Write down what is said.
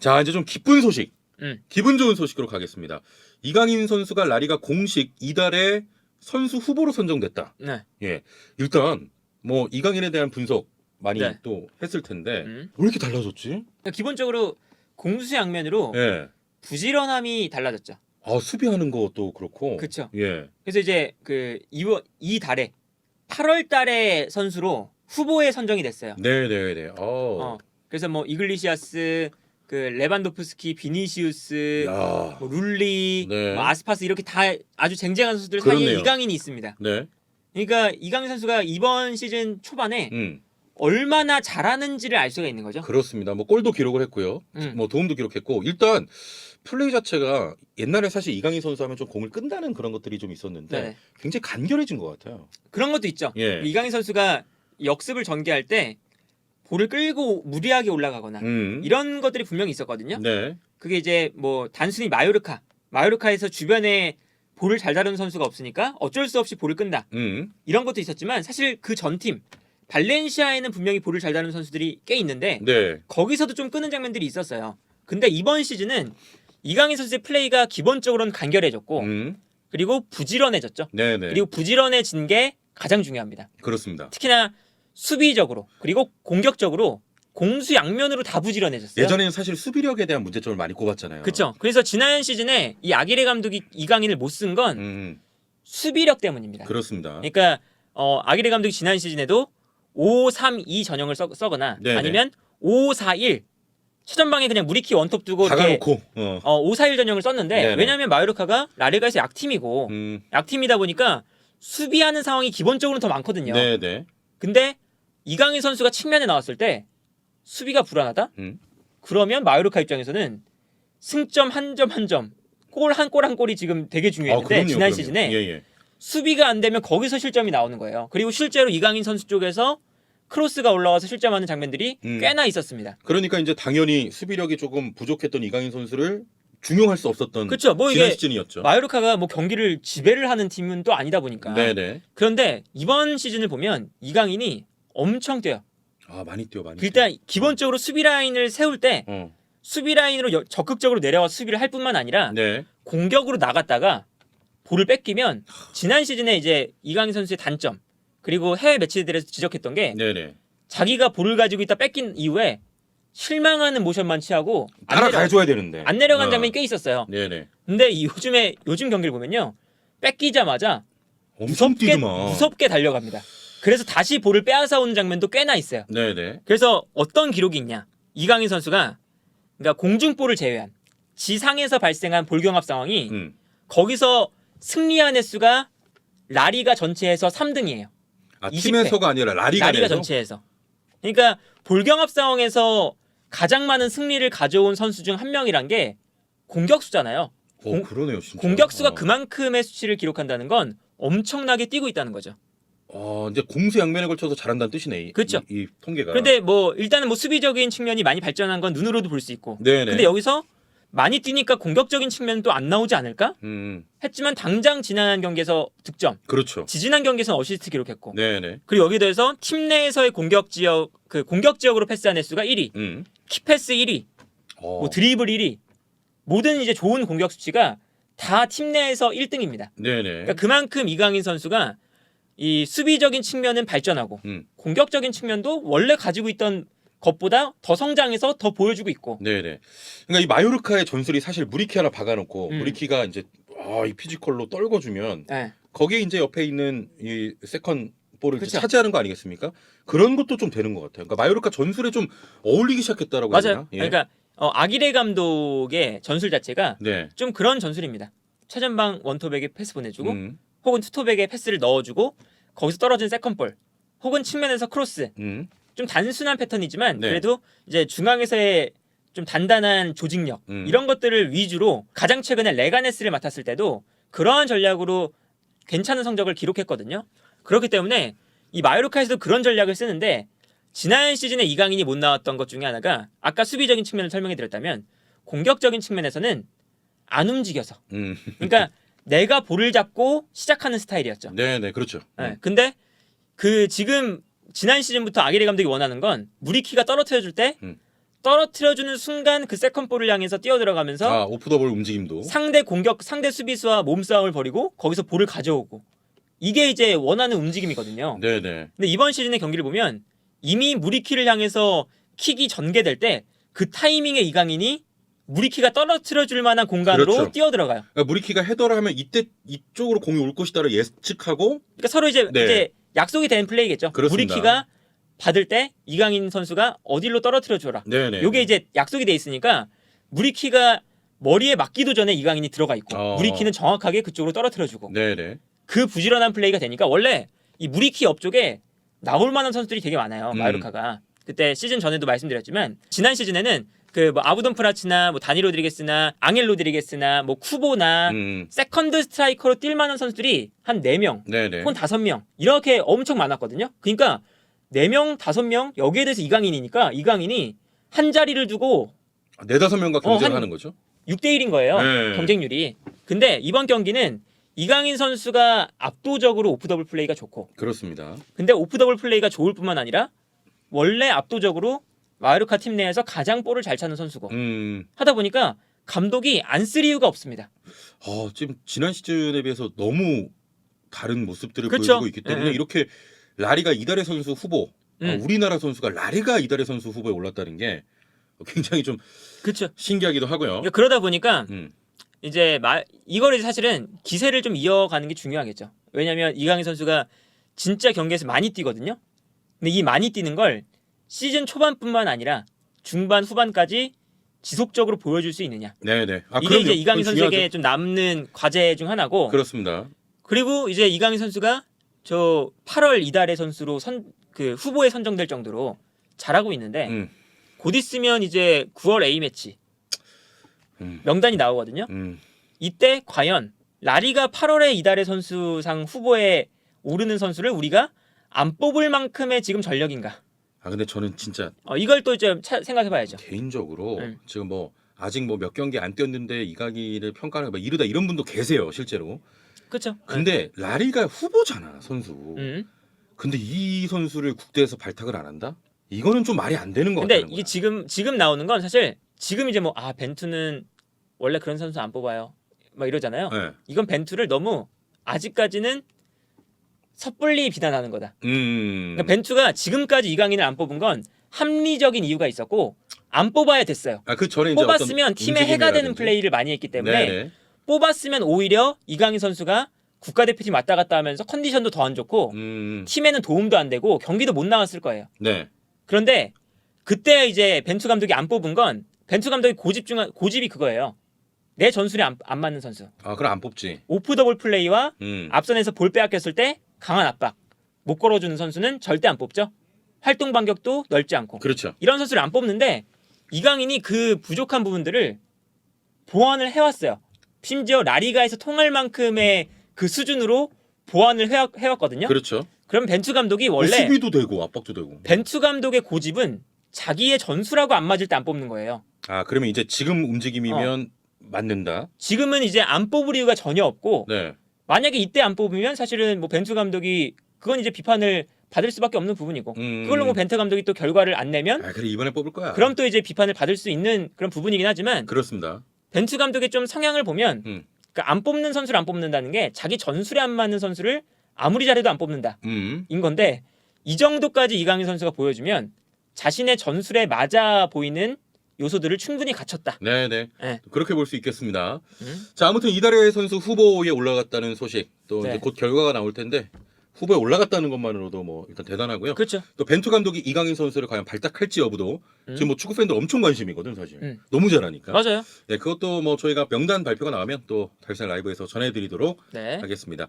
자, 이제 좀 기쁜 소식, 음. 기분 좋은 소식으로 가겠습니다. 이강인 선수가 라리가 공식 이달의 선수 후보로 선정됐다. 네. 예, 일단 뭐 이강인에 대한 분석 많이 네. 또 했을 텐데 음. 왜 이렇게 달라졌지? 그러니까 기본적으로 공수양면으로 예, 부지런함이 달라졌죠. 아 수비하는 것도 그렇고. 그쵸. 예, 그래서 이제 그 이 달에 8월 달에 선수로 후보에 선정이 됐어요. 네네네. 그래서 뭐 이글리시아스, 그 레반도프스키, 비니시우스, 야, 뭐 룰리, 네. 뭐 아스파스 이렇게 다 아주 쟁쟁한 선수들 그렇네요. 사이에 이강인이 있습니다. 네, 그러니까 이강인 선수가 이번 시즌 초반에 얼마나 잘하는지를 알 수가 있는 거죠. 그렇습니다. 뭐 골도 기록을 했고요. 뭐 도움도 기록했고 일단 플레이 자체가 옛날에 사실 이강인 선수 하면 좀 공을 끈다는 그런 것들이 좀 있었는데 네. 굉장히 간결해진 것 같아요. 그런 것도 있죠. 예. 이강인 선수가 역습을 전개할 때 볼을 끌고 무리하게 올라가거나 이런 것들이 분명히 있었거든요. 네. 그게 이제 뭐 단순히 마요르카에서 주변에 볼을 잘 다루는 선수가 없으니까 어쩔 수 없이 볼을 끈다. 이런 것도 있었지만 사실 그 전 팀 발렌시아에는 분명히 볼을 잘 다루는 선수들이 꽤 있는데 네. 거기서도 좀 끄는 장면들이 있었어요. 근데 이번 시즌은 이강인 선수의 플레이가 기본적으로는 간결해졌고 그리고 부지런해졌죠. 네네. 그리고 부지런해진 게 가장 중요합니다. 그렇습니다. 특히나 수비적으로 그리고 공격적으로 공수양면으로 다 부지런해졌어요. 예전에는 사실 수비력에 대한 문제점을 많이 꼽았잖아요. 그렇죠. 그래서 지난 시즌에 이 아기레 감독이 이강인을 못 쓴 건 수비력 때문입니다. 그렇습니다. 그러니까 아기레 감독이 지난 시즌에도 5-3-2 전형을 써거나 네네. 아니면 5-4-1 최전방에 그냥 무리키 원톱 두고 이렇게 박아놓고 5-4-1 전형을 썼는데 네네. 왜냐하면 마요르카가 라리가에서 약팀이고 약팀이다 보니까 수비하는 상황이 기본적으로 더 많거든요. 네네. 근데 이강인 선수가 측면에 나왔을 때 수비가 불안하다? 그러면 마요르카 입장에서는 승점 한 점 한 점, 골 한 골이 지금 되게 중요했는데 지난 시즌에 예. 수비가 안 되면 거기서 실점이 나오는 거예요. 그리고 실제로 이강인 선수 쪽에서 크로스가 올라와서 실점하는 장면들이 꽤나 있었습니다. 그러니까 이제 당연히 수비력이 조금 부족했던 이강인 선수를 중용할 수 없었던 그렇죠. 뭐 지난 이게 시즌이었죠. 마요르카가 뭐 경기를 지배를 하는 팀은 또 아니다 보니까. 네네. 그런데 이번 시즌을 보면 이강인이 엄청 뛰어요. 아 많이 뛰어 많이. 일단 기본적으로 수비 라인을 세울 때 수비 라인으로 적극적으로 내려와 수비를 할 뿐만 아니라 네. 공격으로 나갔다가 볼을 뺏기면 지난 시즌에 이제 이강인 선수의 단점 그리고 해외 매치들에서 지적했던 게 네네. 자기가 볼을 가지고 있다 뺏긴 이후에 실망하는 모션만 취하고 따라가줘야 되는데 안 내려간 장면이 꽤 있었어요. 네네. 근데 요즘 경기를 보면요 뺏기자마자 엄청 뛰더만. 무섭게 달려갑니다. 그래서 다시 볼을 빼앗아 오는 장면도 꽤나 있어요. 네네. 그래서 어떤 기록이 있냐? 이강인 선수가 그러니까 공중볼을 제외한 지상에서 발생한 볼 경합 상황이 거기서 승리한 횟수가 라리가 전체에서 3등이에요. 아 20회. 팀에서가 아니라 라리가 전체에서. 그러니까 볼 경합 상황에서 가장 많은 승리를 가져온 선수 중 한 명이란 게 공격수잖아요. 그러네요, 진짜. 공격수가 그만큼의 수치를 기록한다는 건 엄청나게 뛰고 있다는 거죠. 이제 공수양면에 걸쳐서 잘한다는 뜻이네. 그렇죠. 이 통계가. 그런데 뭐 일단은 뭐 수비적인 측면이 많이 발전한 건 눈으로도 볼 수 있고. 네네. 근데 여기서 많이 뛰니까 공격적인 측면은 또 안 나오지 않을까? 했지만 당장 지난 경기에서 득점. 그렇죠. 지지난 경기에서는 어시스트 기록했고. 네네. 그리고 여기에 대해서 팀 내에서의 공격 지역으로 패스한 횟수가 1위. 키패스 1위. 뭐 드리블 1위. 모든 이제 좋은 공격 수치가 다 팀 내에서 1등입니다. 네네. 그러니까 그만큼 이강인 선수가 이 수비적인 측면은 발전하고 공격적인 측면도 원래 가지고 있던 것보다 더 성장해서 더 보여주고 있고. 네네. 그러니까 이 마요르카의 전술이 사실 무리키 하나 박아놓고 무리키가 이제 이 피지컬로 떨궈주면 네. 거기에 이제 옆에 있는 이 세컨 볼을 이제 그쵸. 차지하는 거 아니겠습니까? 그런 것도 좀 되는 것 같아요. 그러니까 마요르카 전술에 좀 어울리기 시작했다라고 해야 맞아요. 되나? 예. 그러니까 아기레 감독의 전술 자체가 네. 좀 그런 전술입니다. 최전방 원톱에게 패스 보내주고 혹은 투톱에게 패스를 넣어주고 거기서 떨어진 세컨볼 혹은 측면에서 크로스 좀 단순한 패턴이지만 네. 그래도 이제 중앙에서의 좀 단단한 조직력 이런 것들을 위주로 가장 최근에 레가네스를 맡았을 때도 그러한 전략으로 괜찮은 성적을 기록했거든요. 그렇기 때문에 이 마요르카에서도 그런 전략을 쓰는데 지난 시즌에 이강인이 못 나왔던 것 중에 하나가 아까 수비적인 측면을 설명해 드렸다면 공격적인 측면에서는 안 움직여서 그러니까 내가 볼을 잡고 시작하는 스타일이었죠. 네네 그렇죠. 네, 근데 지금 지난 시즌부터 아기레 감독이 원하는 건 무리키가 떨어뜨려 줄 때 떨어뜨려주는 순간 그 세컨볼을 향해서 뛰어들어가면서 오프 더 볼 움직임도. 상대 수비수와 몸싸움을 벌이고 거기서 볼을 가져오고 이게 이제 원하는 움직임이거든요. 네네. 근데 이번 시즌의 경기를 보면 이미 무리키를 향해서 킥이 전개될 때 그 타이밍에 이강인이 무리키가 떨어뜨려줄 만한 공간으로 그렇죠. 뛰어들어가요. 그러니까 무리키가 헤더를 하면 이때 이쪽으로 공이 올 것이다를 예측하고. 그러니까 서로 이제 약속이 된 플레이겠죠. 그렇습니다. 무리키가 받을 때 이강인 선수가 어디로 떨어뜨려 줘라. 네네. 요게 이제 약속이 돼 있으니까 무리키가 머리에 맞기도 전에 이강인이 들어가 있고 무리키는 정확하게 그쪽으로 떨어뜨려 주고 네네. 그 부지런한 플레이가 되니까 원래 이 무리키 옆쪽에 나올 만한 선수들이 되게 많아요. 마요르카가. 그때 시즌 전에도 말씀드렸지만 지난 시즌에는 그 뭐 아부돈 프라치나 뭐 다니 로드리게스나 앙헬 로드리게스나 뭐 쿠보나 세컨드 스트라이커로 뛸 만한 선수들이 한 4명, 네네. 혹은 5명 이렇게 엄청 많았거든요. 그러니까 4명, 5명 여기에 대해서 이강인이니까 이강인이 한 자리를 두고 4-5명과 경쟁을 한 하는 거죠. 6대1인 거예요. 네. 경쟁률이. 근데 이번 경기는 이강인 선수가 압도적으로 오프 더블 플레이가 좋고 그렇습니다. 근데 오프 더블 플레이가 좋을 뿐만 아니라 원래 압도적으로 마요르카 팀 내에서 가장 볼을 잘 차는 선수고 하다 보니까 감독이 안 쓸 이유가 없습니다. 지금 지난 시즌에 비해서 너무 다른 모습들을 그렇죠. 보여주고 있기 때문에 이렇게 라리가 이달의 선수 후보, 우리나라 선수가 라리가 이달의 선수 후보에 올랐다는 게 굉장히 좀 그렇죠. 신기하기도 하고요. 그러니까 그러다 보니까 음. 이제 이거를 사실은 기세를 좀 이어가는 게 중요하겠죠. 왜냐하면 이강인 선수가 진짜 경기에서 많이 뛰거든요. 근데 이 많이 뛰는 걸 시즌 초반뿐만 아니라 중반 후반까지 지속적으로 보여줄 수 있느냐. 네네. 이게 그럼요. 이제 이강인 그건 선수에게 중요하죠. 좀 남는 과제 중 하나고. 그렇습니다. 그리고 이제 이강인 선수가 저 8월 이달의 선수로 그 후보에 선정될 정도로 잘하고 있는데 곧 있으면 이제 9월 A 매치 명단이 나오거든요. 이때 과연 라리가 8월에 이달의 선수상 후보에 오르는 선수를 우리가 안 뽑을 만큼의 지금 전력인가? 근데 저는 진짜 이걸 또 좀 생각해봐야죠. 개인적으로 지금 뭐 아직 뭐 몇 경기 안 뛰었는데 이강인을 평가하는 뭐 이르다 이런 분도 계세요 실제로. 그렇죠. 근데 라리가 후보잖아 선수. 근데 이 선수를 국대에서 발탁을 안 한다? 이거는 좀 말이 안 되는 것 근데 같다는 이게 거야. 지금 나오는 건 사실 지금 이제 뭐 벤투는 원래 그런 선수 안 뽑아요. 막 이러잖아요. 네. 이건 벤투를 너무 아직까지는 섣불리 비난하는 거다. 그러니까 벤투가 지금까지 이강인을 안 뽑은 건 합리적인 이유가 있었고 안 뽑아야 됐어요. 그 전에 이제 뽑았으면 팀에 해가 되는 플레이를 많이 했기 때문에 네네. 뽑았으면 오히려 이강인 선수가 국가대표팀 왔다 갔다 하면서 컨디션도 더 안 좋고 팀에는 도움도 안 되고 경기도 못 나갔을 거예요. 네. 그런데 그때 이제 벤투 감독이 안 뽑은 건 벤투 감독이 고집이 그거예요. 내 전술에 안 맞는 선수. 그럼 안 뽑지. 오프 더블 플레이와 앞선에서 볼 빼앗겼을 때 강한 압박 못 걸어주는 선수는 절대 안 뽑죠. 활동 반격도 넓지 않고. 그렇죠. 이런 선수를 안 뽑는데 이강인이 그 부족한 부분들을 보완을 해왔어요. 심지어 라리가에서 통할 만큼의 그 수준으로 보완을 해왔거든요. 그렇죠. 그럼 벤투 감독이 원래 수비도 되고 압박도 되고. 벤투 감독의 고집은 자기의 전술하고 안 맞을 때 안 뽑는 거예요. 그러면 이제 지금 움직임이면 맞는다. 지금은 이제 안 뽑을 이유가 전혀 없고 네. 만약에 이때 안 뽑으면 사실은 뭐 벤투 감독이 그건 이제 비판을 받을 수밖에 없는 부분이고 그걸로 뭐 벤투 감독이 또 결과를 안 내면 그래 이번에 뽑을 거야. 그럼 또 이제 비판을 받을 수 있는 그런 부분이긴 하지만 그렇습니다. 벤투 감독의 좀 성향을 보면 그러니까 안 뽑는 선수를 안 뽑는다는 게 자기 전술에 안 맞는 선수를 아무리 잘해도 안 뽑는다 인 건데 이 정도까지 이강인 선수가 보여주면 자신의 전술에 맞아 보이는 요소들을 충분히 갖췄다. 네네. 네. 그렇게 볼 수 있겠습니다. 자 아무튼 이달의 선수 후보에 올라갔다는 소식 또 네. 이제 곧 결과가 나올 텐데 후보에 올라갔다는 것만으로도 뭐 일단 대단하고요. 그렇죠. 또 벤투 감독이 이강인 선수를 과연 발탁할지 여부도 지금 뭐 축구 팬들 엄청 관심이거든 사실. 너무 잘하니까. 맞아요. 네 그것도 뭐 저희가 명단 발표가 나오면 또 달성 라이브에서 전해드리도록 네. 하겠습니다.